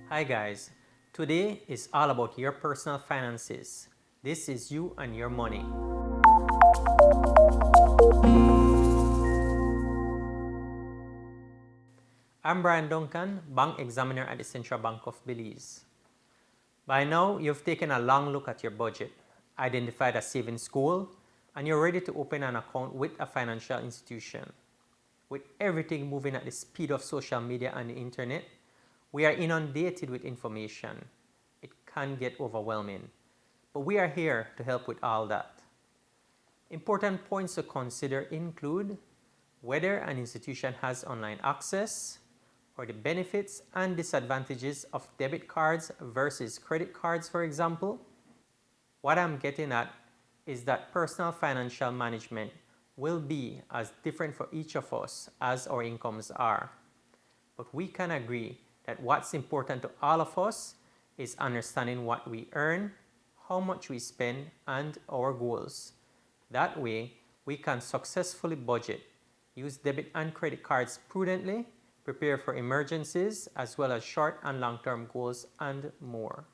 Hi guys, today is all about your personal finances. This is you and your money. I'm Brian Duncan, Bank Examiner at the Central Bank of Belize. By now, you've taken a long look at your budget, identified a savings goal, and you're ready to open an account with a financial institution. With everything moving at the speed of social media and the internet, we are inundated with information. It can get overwhelming, but we are here to help with all that. Important points to consider include whether an institution has online access, or the benefits and disadvantages of debit cards versus credit cards, for example. What I'm getting at is that personal financial management will be as different for each of us as our incomes are. But we can agree that what's important to all of us is understanding what we earn, how much we spend, and our goals. That way, we can successfully budget, use debit and credit cards prudently, prepare for emergencies, as well as short and long-term goals, and more.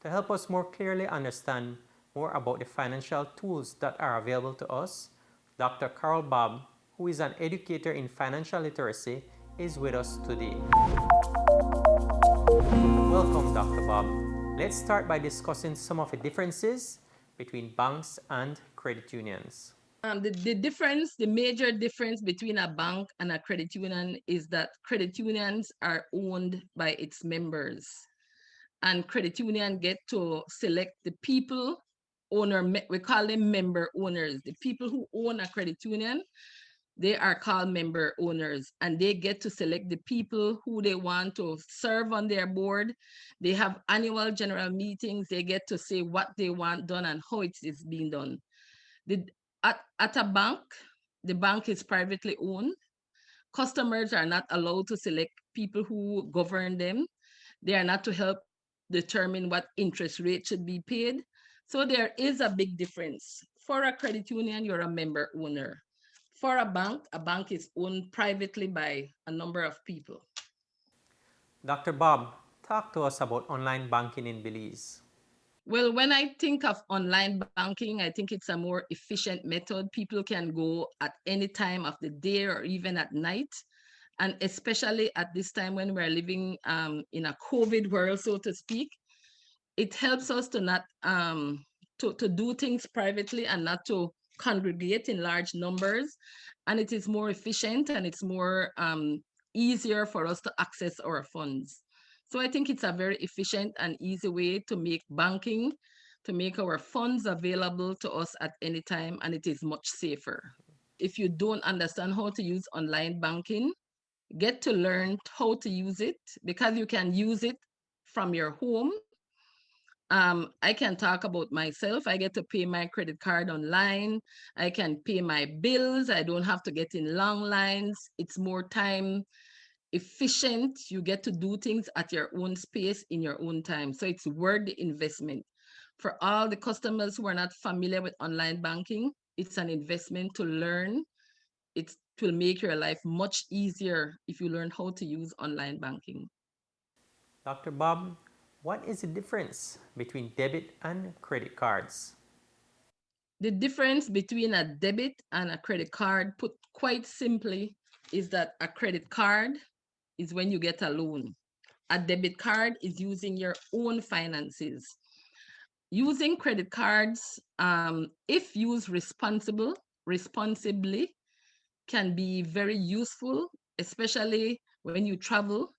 To help us more clearly understand more about the financial tools that are available to us, Dr. Carol Bob, who is an educator in financial literacy, is with us today. Welcome, Dr. Bob. Let's start by discussing some of the differences between banks and credit unions. The major difference between a bank and a credit union is that credit unions are owned by its members, and credit union get to select the people we call them member owners. The people who own a credit union, they are called member owners, and they get to select the people who they want to serve on their board. They have annual general meetings. They get to say what they want done and how it is being done. At a bank, the bank is privately owned. Customers are not allowed to select people who govern them. They are not to help determine what interest rate should be paid. So there is a big difference. For a credit union, you're a member owner. For a bank is owned privately by a number of people. Dr. Bob, talk to us about online banking in Belize. Well, when I think of online banking, I think it's a more efficient method. People can go at any time of the day or even at night. And especially at this time when we're living in a COVID world, so to speak, it helps us to not to do things privately and not to congregate in large numbers. And it is more efficient and it's more easier for us to access our funds. So I think it's a very efficient and easy way to make banking, to make our funds available to us at any time, and it is much safer. If you don't understand how to use online banking, get to learn how to use it, because you can use it from your home. I can talk about myself. I get to pay my credit card online. I can pay my bills. I don't have to get in long lines. It's more time efficient. You get to do things at your own space in your own time. So it's worth the investment. For all the customers who are not familiar with online banking, it's an investment to learn. It will make your life much easier if you learn how to use online banking. Dr. Bob, what is the difference between debit and credit cards? The difference between a debit and a credit card, put quite simply, is that a credit card is when you get a loan. A debit card is using your own finances. Using credit cards, if used responsibly, can be very useful, especially when you travel.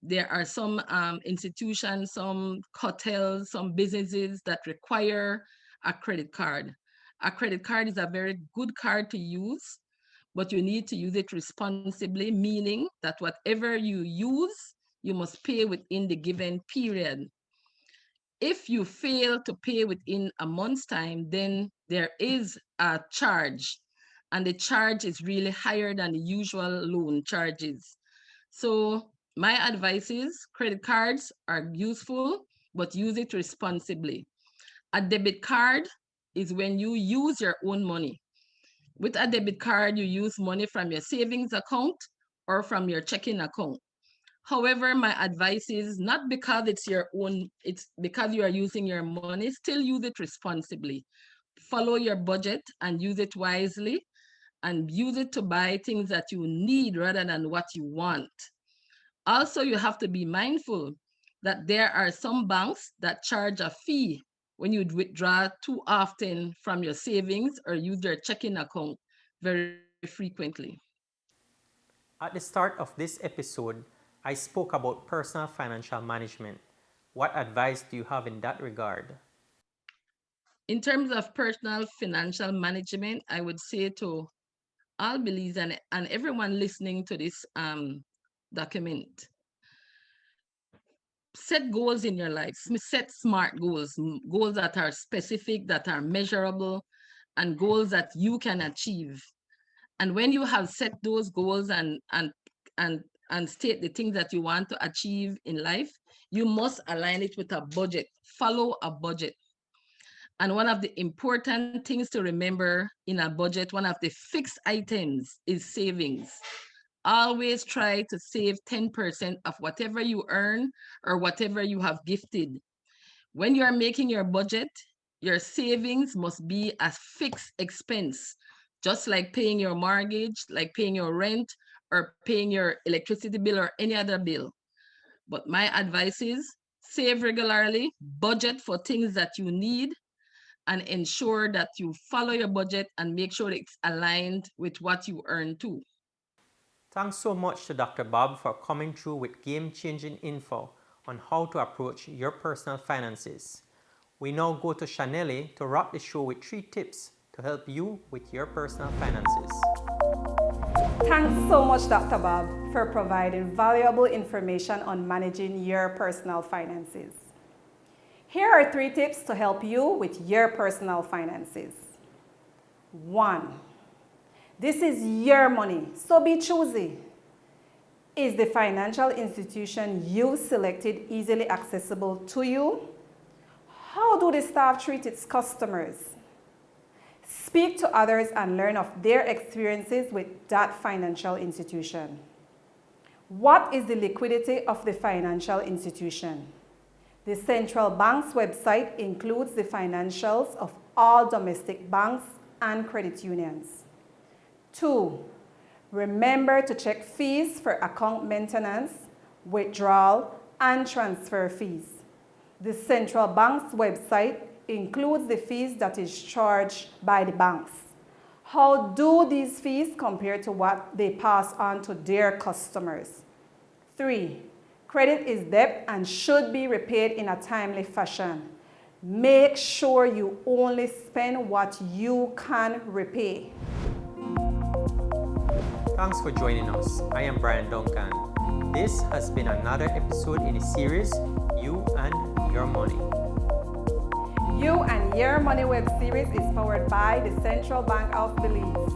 There are some institutions, some hotels, some businesses that require a credit card. A credit card is a very good card to use, but you need to use it responsibly, meaning that whatever you use, you must pay within the given period. If you fail to pay within a month's time, then there is a charge, and the charge is really higher than the usual loan charges. So my advice is credit cards are useful, but use it responsibly. A debit card is when you use your own money. With a debit card, you use money from your savings account or from your checking account. However, my advice is not because it's your own, it's because you are using your money, still use it responsibly. Follow your budget and use it wisely, and use it to buy things that you need rather than what you want. Also, you have to be mindful that there are some banks that charge a fee when you withdraw too often from your savings or use your checking account very frequently. At the start of this episode, I spoke about personal financial management. What advice do you have in that regard? In terms of personal financial management, I would say to all believers and everyone listening to this document, set goals in your life. Set SMART goals, goals that are specific, that are measurable, and goals that you can achieve. And when you have set those goals and state the things that you want to achieve in life, you must align it with a budget. Follow a budget. And one of the important things to remember in a budget, one of the fixed items is savings. Always try to save 10% of whatever you earn or whatever you have gifted. When you are making your budget, your savings must be a fixed expense, just like paying your mortgage, like paying your rent, or paying your electricity bill or any other bill. But my advice is save regularly, budget for things that you need, and ensure that you follow your budget and make sure it's aligned with what you earn too. Thanks so much to Dr. Bob for coming through with game-changing info on how to approach your personal finances. We now go to Shanelle to wrap the show with 3 tips to help you with your personal finances. Thanks so much, Dr. Bob, for providing valuable information on managing your personal finances. Here are 3 tips to help you with your personal finances. 1. This is your money, so be choosy. Is the financial institution you selected easily accessible to you? How do the staff treat its customers? Speak to others and learn of their experiences with that financial institution. What is the liquidity of the financial institution? The central bank's website includes the financials of all domestic banks and credit unions. 2. Remember to check fees for account maintenance, withdrawal, and transfer fees. The central bank's website includes the fees that is charged by the banks. How do these fees compare to what they pass on to their customers? 3. Credit is debt and should be repaid in a timely fashion. Make sure you only spend what you can repay. Thanks for joining us. I am Brian Duncan. This has been another episode in the series, You and Your Money. You and Your Money web series is powered by the Central Bank of Belize.